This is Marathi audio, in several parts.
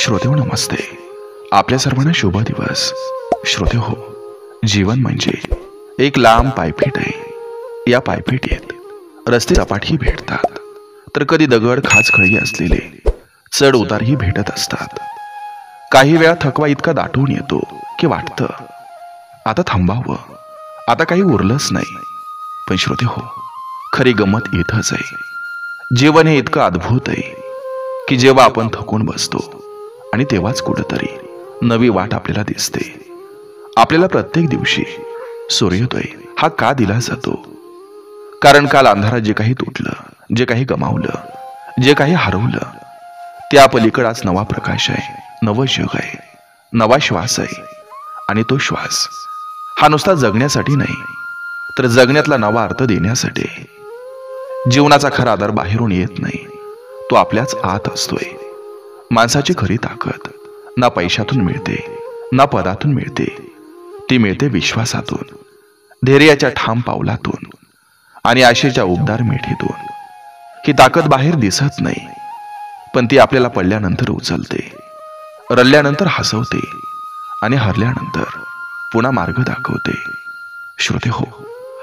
श्रोते हो नमस्ते. आपल्या सर्वांना शुभ दिवस. श्रोते हो, जीवन म्हणजे एक लांब पायपीट आहे. या पायपीटीत रस्ते सपाटही भेटतात, तर कधी दगड खाचखळी असलेले चढ उतारही भेटत असतात. काही वेळा थकवा इतका दाटून येतो की वाटतं आता थांबावं, आता काही उरलंच नाही. पण श्रोते हो, खरी गंमत इथंच आहे. जीवन हे इतकं अद्भुत आहे की जेव्हा आपण थकून बसतो आणि तेव्हाच कुठंतरी नवी वाट आपल्याला दिसते. आपल्याला प्रत्येक दिवशी सूर्योदय हा का दिला जातो? कारण काल अंधारात जे काही तुटलं, जे काही गमावलं, जे काही हरवलं, त्या पलीकडे आज नवा प्रकाश आहे, नवं जग आहे, नवा श्वास आहे. आणि तो श्वास हा नुसता जगण्यासाठी नाही, तर जगण्यातला नवा अर्थ देण्यासाठी. जीवनाचा खरा आधार बाहेरून येत नाही, तो आपल्याच आत असतोय. माणसाची खरी ताकद ना पैशातून मिळते, ना पदातून मिळते. ती मिळते विश्वासातून, धैर्याच्या ठाम पावलातून आणि आशेच्या उबदार मिठीतून. ही ताकद बाहेर दिसत नाही, पण ती आपल्याला पडल्यानंतर उचलते, रडल्यानंतर हसवते आणि हरल्यानंतर पुन्हा मार्ग दाखवते. श्रोते हो,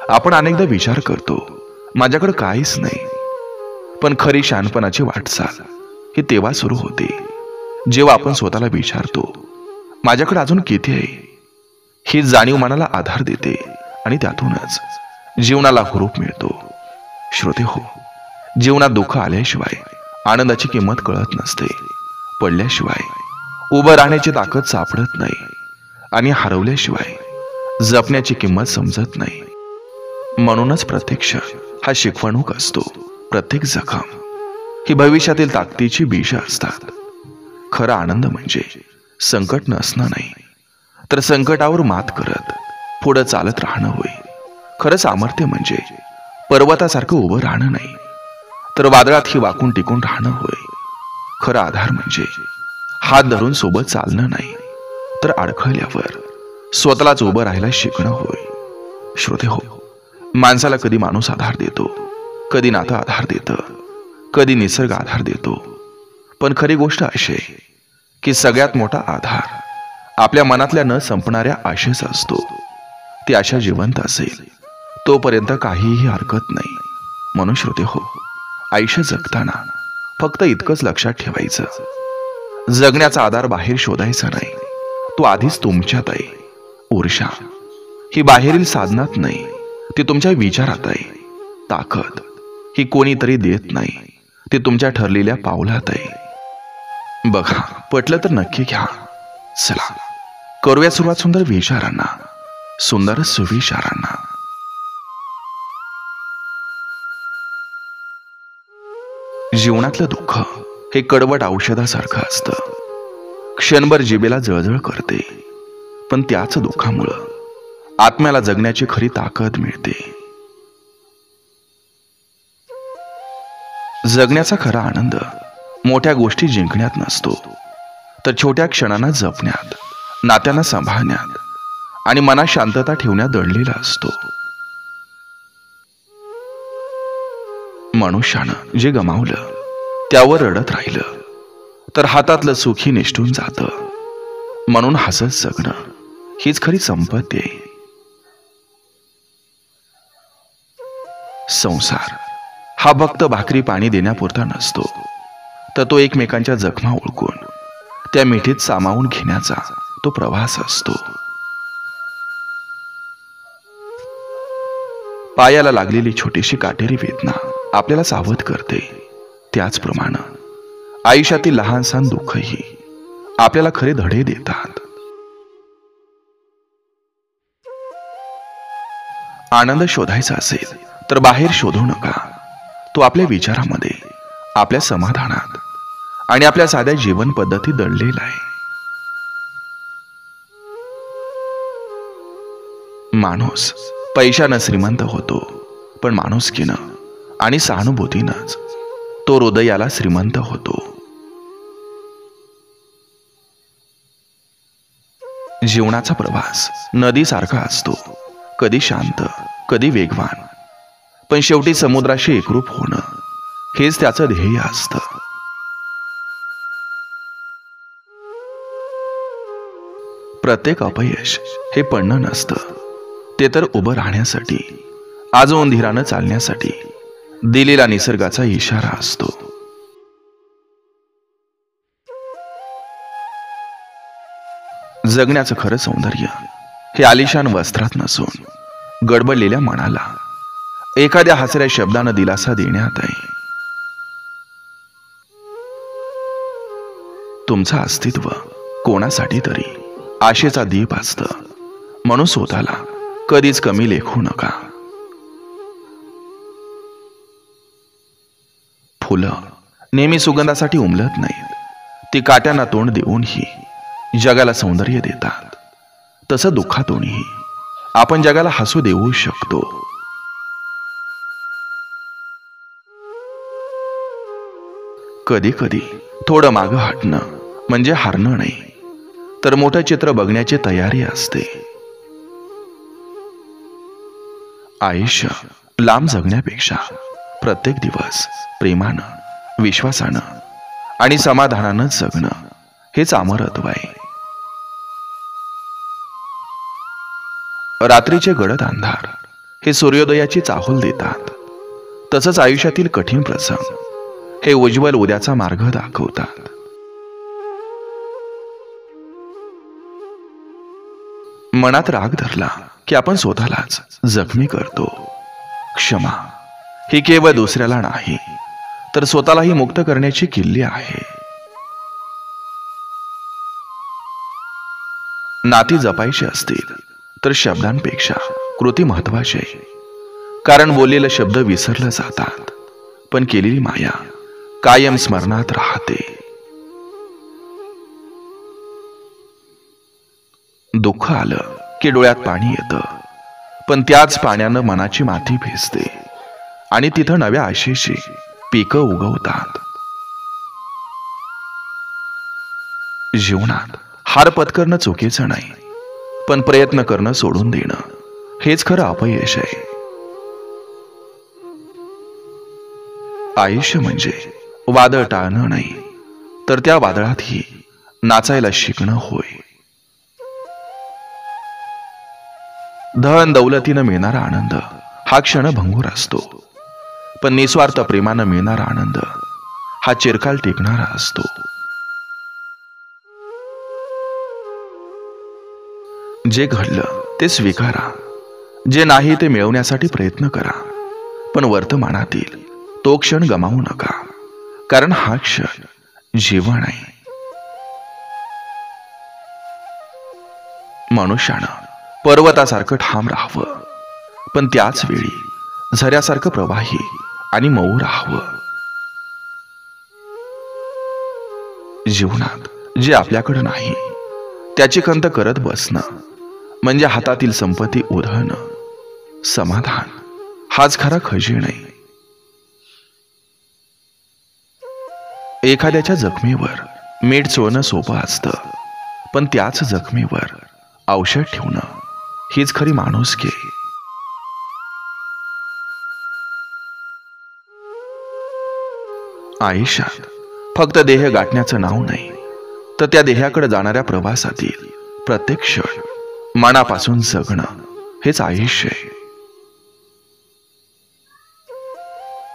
आपण अनेकदा विचार करतो माझ्याकडे काहीच नाही. पण खरी शहाणपणाची वाटचाल ही तेव्हा सुरू होते जेव्हा आपण स्वतःला विचारतो माझ्याकडे अजून किती आहे. ही जाणीव मनाला आधार देते आणि त्यातूनच जीवनाला हुरूप मिळतो. श्रोते हो, जीवनात दुःख आल्याशिवाय आनंदाची किंमत कळत नसते. पडल्याशिवाय उभं राहण्याची ताकद सापडत नाही आणि हरवल्याशिवाय जपण्याची किंमत समजत नाही. म्हणूनच प्रत्येक क्षण हा शिकवणूक असतो. प्रत्येक जखम ही भविष्यातील ताकदीची बीज असतात. खरा आनंद म्हणजे संकट नसणं नाही, तर संकटावर मात करत पुढे चालत राहणं होय. खरं सामर्थ्य म्हणजे पर्वतासारखं उभं राहणं नाही, तर वादळातही वाकून टिकून राहणं होय. खरा आधार म्हणजे हात धरून सोबत चालणं नाही, तर अडखळल्यावर स्वतःलाच उभं राहायला शिकणं होय. श्रोते हो, माणसाला कधी माणूस आधार देतो, कधी नातं आधार देतं, कधी निसर्ग आधार देतो. पण खरी गोष्ट अशी आहे की सगळ्यात मोठा आधार आपल्या मनातल्या न संपणाऱ्या आशेचा असतो. ती आशा जिवंत असेल तोपर्यंत काहीही हरकत नाही. म्हणून श्रोते हो, आयुष्य जगताना फक्त इतकंच लक्षात ठेवायचं, जगण्याचा आधार बाहेर शोधायचा नाही, तो आधीच तुमच्यात आहे. ऊर्जा ही बाहेरील साधनात नाही, ती तुमच्या विचारात आहे. ताकद ही कोणीतरी देत नाही, ती तुमच्या ठरलेल्या पावलात आहे. बघा, पटलं तर नक्की घ्या. चला करूया सुरुवात सुंदर विचारांना, सुंदर सुविचारांना. जीवनातलं दुःख हे कडवट औषधासारखं असतं. क्षणभर जिभेला जळजळ करते, पण त्याच दुःखामुळं आत्म्याला जगण्याची खरी ताकद मिळते. जगण्याचा खरा आनंद मोठ्या गोष्टी जिंकण्यात नसतो, तर छोट्या क्षणांना जपण्यात, नात्यांना सांभाळण्यात आणि मनात शांतता ठेवण्यात दडलेला असतो. मनुष्यानं जे गमावलं त्यावर रडत राहिलं तर हातातलं सुखी निष्ठून जातं. म्हणून हसत जगणं हीच खरी संपत्ती आहे. संसार हा फक्त भाकरी पाणी देण्यापुरता नसतो, तर तो एकमेकांच्या जखमा ओळखून त्या मिठीत सामावून घेण्याचा तो प्रवास असतो. पायाला लागलेली छोटीशी काटेरी वेदना आपल्याला सावध करते. त्याचप्रमाणे आयुष्यातील लहानसहान दुःखही आपल्याला खरे धडे देतात. आनंद शोधायचा असेल तर बाहेर शोधू नका, तो आपल्या विचारामध्ये, आपल्या समाधानात आणि आपल्या साध्या जीवन पद्धती दडलेला आहे. माणूस पैशानं श्रीमंत होतो, पण माणुसकीनं आणि सहानुभूतीनंच तो हृदयाला श्रीमंत होतो. जीवनाचा प्रवास नदीसारखा असतो, कधी शांत, कधी वेगवान, पण शेवटी समुद्राशी एकरूप होणं हेच त्याचं ध्येय असतं. प्रत्येक अपयश हे पडणं नसतं, ते तर उभं राहण्यासाठी, अजून धीरानं चालण्यासाठी दिलेला निसर्गाचा इशारा असतो. जगण्याचं खरं सौंदर्य हे आलिशान वस्त्रात नसून गडबडलेल्या मनाला एखाद्या हसऱ्या शब्दानं दिलासा देण्यात आहे. तुमचं अस्तित्व कोणासाठी तरी आशेचा दीप असतं, म्हणून स्वतःला कधीच कमी लेखू नका. फुलं नेहमी सुगंधासाठी उमलत नाहीत, ती काट्यांना तोंड देऊनही जगाला सौंदर्य देतात. तसं दुःखातूनही आपण जगाला हसू देऊ शकतो. कधी कधी थोडं मागं हटणं म्हणजे हारणं नाही, तर मोठं चित्र बघण्याची तयारी असते. आयुष्य लांब जगण्यापेक्षा प्रत्येक दिवस प्रेमानं, विश्वासानं आणि समाधानानं जगणं हेच अमरत्व आहे. रात्रीचे गडद अंधार हे सूर्योदयाची चाहूल देतात, तसंच आयुष्यातील कठीण प्रसंग हे उज्ज्वल उद्याचा मार्ग दाखवतात. मनात राग धरला की आपण स्वतःलाच जखमी करतो. क्षमा ही केवळ दुसऱ्याला नाही, तर स्वतःलाही मुक्त करण्याची किल्ली आहे. नाती जपायची असतील तर शब्दांपेक्षा कृती महत्वाची आहे. कारण बोललेले शब्द विसरले जातात, पण केलेली माया कायम स्मरणात राहते. दुःख आलं की डोळ्यात पाणी येतं, पण त्याच पाण्यानं मनाची माती भिजते आणि तिथं नव्या आशेची पिकं उगवतात. जीवनात हार पत्करणं चुकीचं नाही, पण प्रयत्न करणं सोडून देणं हेच खरं अपयश आहे. आयुष्य म्हणजे वादळ टाळणं नाही, तर त्या वादळातही नाचायला शिकणं होय. धन दौलतीनं मिळणारा आनंद हा क्षणभंगूर असतो, पण निस्वार्थ प्रेमानं मिळणारा आनंद हा चिरकाल टिकणारा असतो. जे घडलं ते स्वीकारा, जे नाही ते मिळवण्यासाठी प्रयत्न करा, पण वर्तमानातील तो क्षण गमावू नका, कारण हा क्षण जीवन आहे. मनुष्यानं पर्वतासारखं ठाम राहावं, पण त्याच वेळी झऱ्यासारखं प्रवाही आणि मऊ राहावं. जीवनात जे आपल्याकडे नाही त्याची खंत करत बसणं म्हणजे हातातील संपत्ती उधळणं. समाधान हाच खरा खजिना आहे. एखाद्याच्या जखमेवर मीठ चोळणं सोपं असतं, पण त्याच जखमेवर औषध ठेवणं हीच खरी माणुसकी. आयुष्यात फक्त देह गाठण्याचं नाव नाही, तर त्या देहाकडे जाणाऱ्या प्रवासातील प्रत्येक क्षण मनापासून जगणं हेच आयुष्य आहे.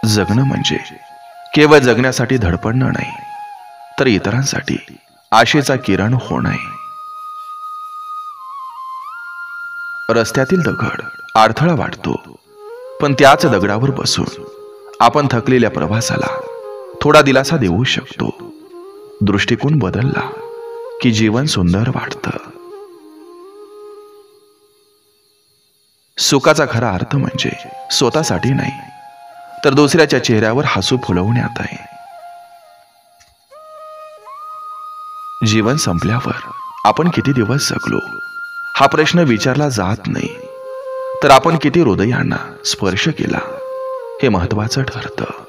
जगणं म्हणजे केवळ जगण्यासाठी धडपडणं नाही, तर इतरांसाठी आशेचा किरण होणं आहे. रस्त्यातील दगड अडथळा वाटतो, पण त्याच दगडावर बसून आपण थकलेल्या प्रवासाला थोडा दिलासा देऊ शकतो. दृष्टिकोन बदलला की जीवन सुंदर वाटतं. सुखाचा खरा अर्थ म्हणजे स्वतःसाठी नाही, तर दुसऱ्याच्या चेहऱ्यावर हसू फुलवण्यात आहे. जीवन संपल्यावर आपण किती दिवस जगलो हा प्रश्न विचारला जात नाही, तर आपण किती हृदयांना स्पर्श केला हे महत्वाचं ठरतं.